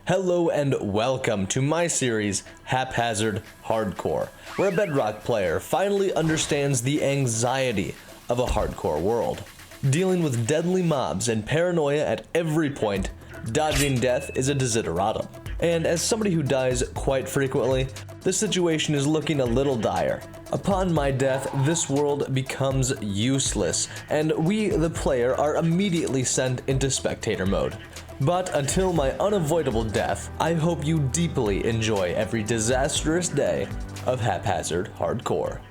Hello and welcome to my series, Haphazard Hardcore, where a bedrock player finally understands the anxiety of a hardcore world. Dealing with deadly mobs and paranoia at every point, dodging death is a desideratum. And as somebody who dies quite frequently, the situation is looking a little dire. Upon my death, this world becomes useless, and we, the player, are immediately sent into spectator mode. But until my unavoidable death, I hope you deeply enjoy every disastrous day of Haphazard Hardcore.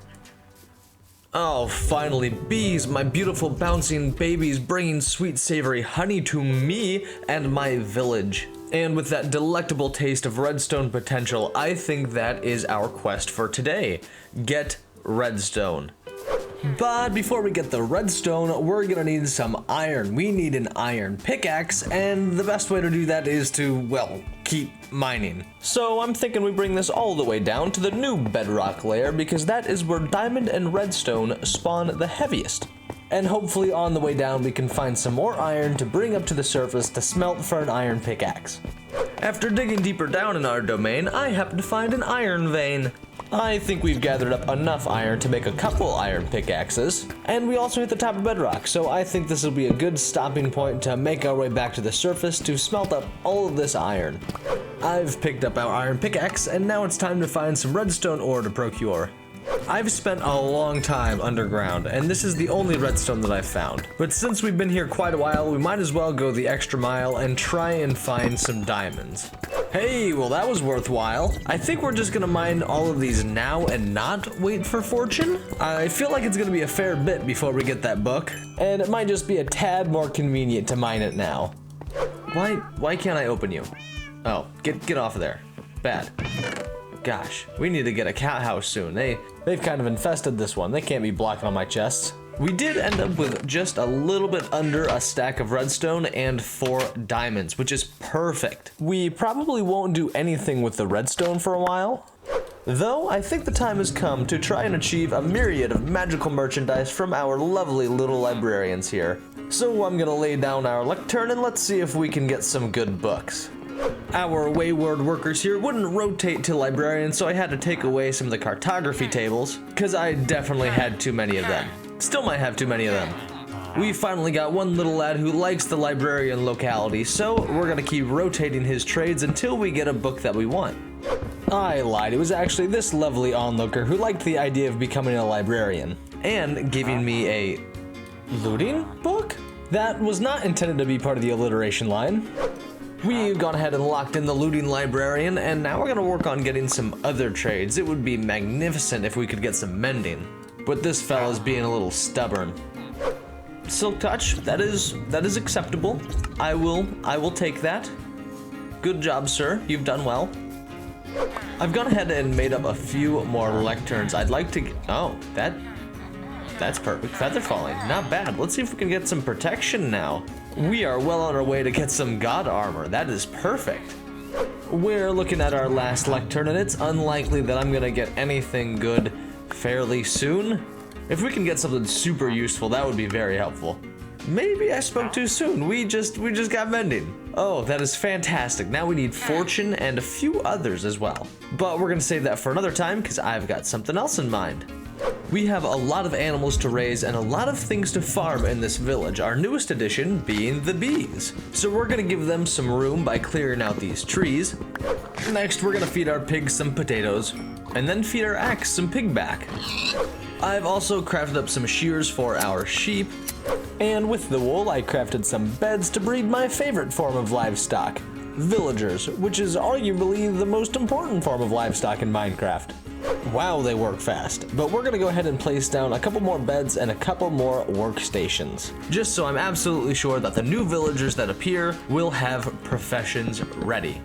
Oh, finally, bees, my beautiful bouncing babies bringing sweet savory honey to me and my village. And with that delectable taste of redstone potential, I think that is our quest for today. Get redstone. But before we get the redstone, we're gonna need some iron. We need an iron pickaxe, and the best way to do that is to, well, keep mining. So I'm thinking we bring this all the way down to the new bedrock layer, because that is where diamond and redstone spawn the heaviest. And hopefully on the way down we can find some more iron to bring up to the surface to smelt for an iron pickaxe. After digging deeper down in our domain, I happen to find an iron vein. I think we've gathered up enough iron to make a couple iron pickaxes, and we also hit the top of bedrock, so I think this will be a good stopping point to make our way back to the surface to smelt up all of this iron. I've picked up our iron pickaxe, and now it's time to find some redstone ore to procure. I've spent a long time underground, and this is the only redstone that I've found. But since we've been here quite a while, we might as well go the extra mile and try and find some diamonds. Hey, well that was worthwhile. I think we're just gonna mine all of these now and not wait for fortune. I feel like it's gonna be a fair bit before we get that book, and it might just be a tad more convenient to mine it now. Why can't I open you? Oh, get off of there. Bad. Gosh, we need to get a cat house soon. They've kind of infested this one. They can't be blocking on my chests. We did end up with just a little bit under a stack of redstone and 4 diamonds, which is perfect. We probably won't do anything with the redstone for a while, though I think the time has come to try and achieve a myriad of magical merchandise from our lovely little librarians here. So I'm gonna lay down our lectern and let's see if we can get some good books. Our wayward workers here wouldn't rotate to librarians, so I had to take away some of the cartography tables, because I definitely had too many of them. Still might have too many of them. We finally got one little lad who likes the librarian locality, so we're gonna keep rotating his trades until we get a book that we want. I lied, it was actually this lovely onlooker who liked the idea of becoming a librarian, and giving me a looting book? That was not intended to be part of the alliteration line. We've gone ahead and locked in the looting librarian, and now we're gonna work on getting some other trades. It would be magnificent if we could get some mending, but this fella's being a little stubborn. Silk touch, that is acceptable. I will take that. Good job, sir. You've done well. I've gone ahead and made up a few more lecterns. I'd like to. Oh, that's perfect. Feather falling, not bad. Let's see if we can get some protection now. We are well on our way to get some god armor. That is perfect. We're looking at our last lectern, and it's unlikely that I'm gonna get anything good fairly soon. If we can get something super useful, that would be very helpful. Maybe I spoke too soon. We just got mending. Oh, that is fantastic. Now we need fortune and a few others as well. But we're gonna save that for another time because I've got something else in mind. We have a lot of animals to raise and a lot of things to farm in this village, our newest addition being the bees. So we're gonna give them some room by clearing out these trees. Next, we're gonna feed our pigs some potatoes, and then feed our axe some pigback. I've also crafted up some shears for our sheep, and with the wool I crafted some beds to breed my favorite form of livestock, villagers, which is arguably the most important form of livestock in Minecraft. Wow, they work fast, but we're gonna go ahead and place down a couple more beds and a couple more workstations, just so I'm absolutely sure that the new villagers that appear will have professions ready.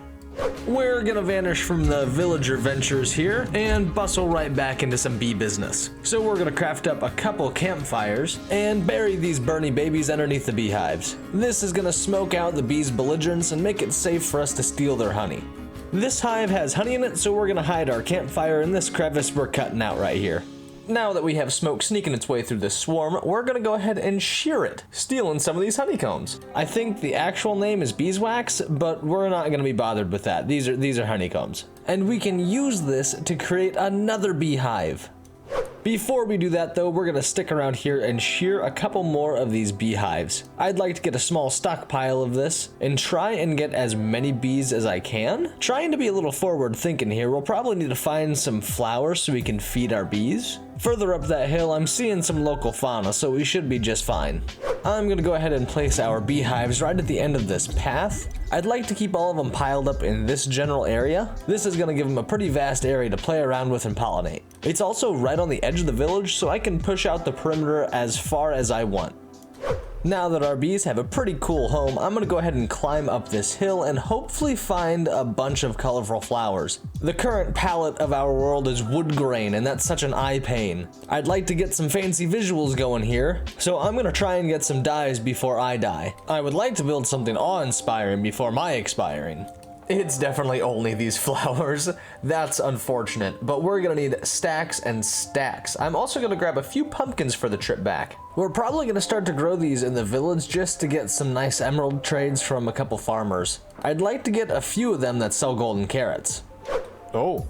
We're gonna vanish from the villager ventures here and bustle right back into some bee business. So we're gonna craft up a couple campfires and bury these Bernie babies underneath the beehives. This is gonna smoke out the bees' belligerents and make it safe for us to steal their honey. This hive has honey in it, so we're gonna hide our campfire in this crevice we're cutting out right here. Now that we have smoke sneaking its way through this swarm, we're gonna go ahead and shear it, stealing some of these honeycombs. I think the actual name is beeswax, but we're not gonna be bothered with that. These are honeycombs. And we can use this to create another beehive. Before we do that though, we're gonna stick around here and shear a couple more of these beehives. I'd like to get a small stockpile of this and try and get as many bees as I can. Trying to be a little forward thinking here, we'll probably need to find some flowers so we can feed our bees. Further up that hill, I'm seeing some local fauna, so we should be just fine. I'm gonna go ahead and place our beehives right at the end of this path. I'd like to keep all of them piled up in this general area. This is gonna give them a pretty vast area to play around with and pollinate. It's also right on the edge of the village, so I can push out the perimeter as far as I want. Now that our bees have a pretty cool home, I'm gonna go ahead and climb up this hill and hopefully find a bunch of colorful flowers. The current palette of our world is wood grain, and that's such an eye pain. I'd like to get some fancy visuals going here, so I'm gonna try and get some dyes before I die. I would like to build something awe-inspiring before my expiring. It's definitely only these flowers. That's unfortunate, but we're gonna need stacks and stacks. I'm also gonna grab a few pumpkins for the trip back. We're probably gonna start to grow these in the village just to get some nice emerald trades from a couple farmers. I'd like to get a few of them that sell golden carrots. Oh,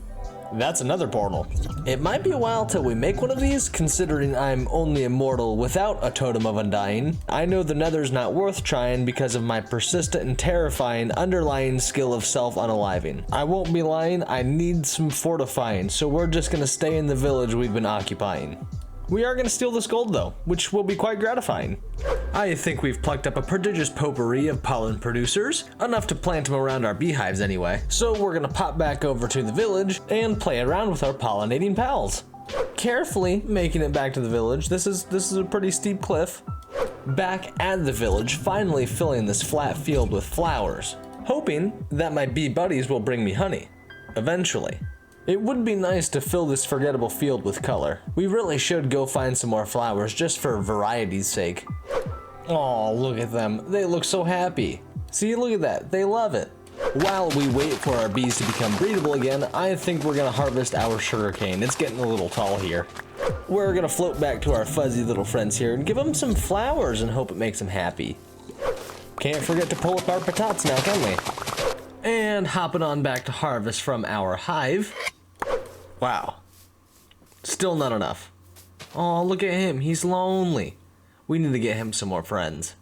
that's another portal. It might be a while till we make one of these, considering I'm only immortal without a totem of undying. I know the nether's not worth trying because of my persistent and terrifying underlying skill of self-unaliving. I won't be lying, I need some fortifying, so we're just gonna stay in the village we've been occupying. We are going to steal this gold though, which will be quite gratifying. I think we've plucked up a prodigious potpourri of pollen producers, enough to plant them around our beehives anyway. So we're going to pop back over to the village and play around with our pollinating pals. Carefully making it back to the village. This is a pretty steep cliff. Back at the village, finally filling this flat field with flowers, hoping that my bee buddies will bring me honey, eventually. It would be nice to fill this forgettable field with color. We really should go find some more flowers just for variety's sake. Oh, look at them. They look so happy. See, look at that. They love it. While we wait for our bees to become breedable again, I think we're gonna harvest our sugarcane. It's getting a little tall here. We're gonna float back to our fuzzy little friends here and give them some flowers and hope it makes them happy. Can't forget to pull up our patatas now, can we? And hopping on back to harvest from our hive. Wow. Still not enough. Oh, look at him. He's lonely. We need to get him some more friends.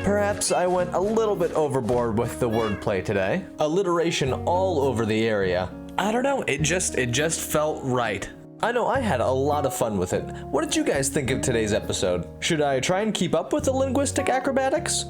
Perhaps I went a little bit overboard with the wordplay today. Alliteration all over the area. I don't know, it just felt right. I know I had a lot of fun with it. What did you guys think of today's episode? Should I try and keep up with the linguistic acrobatics?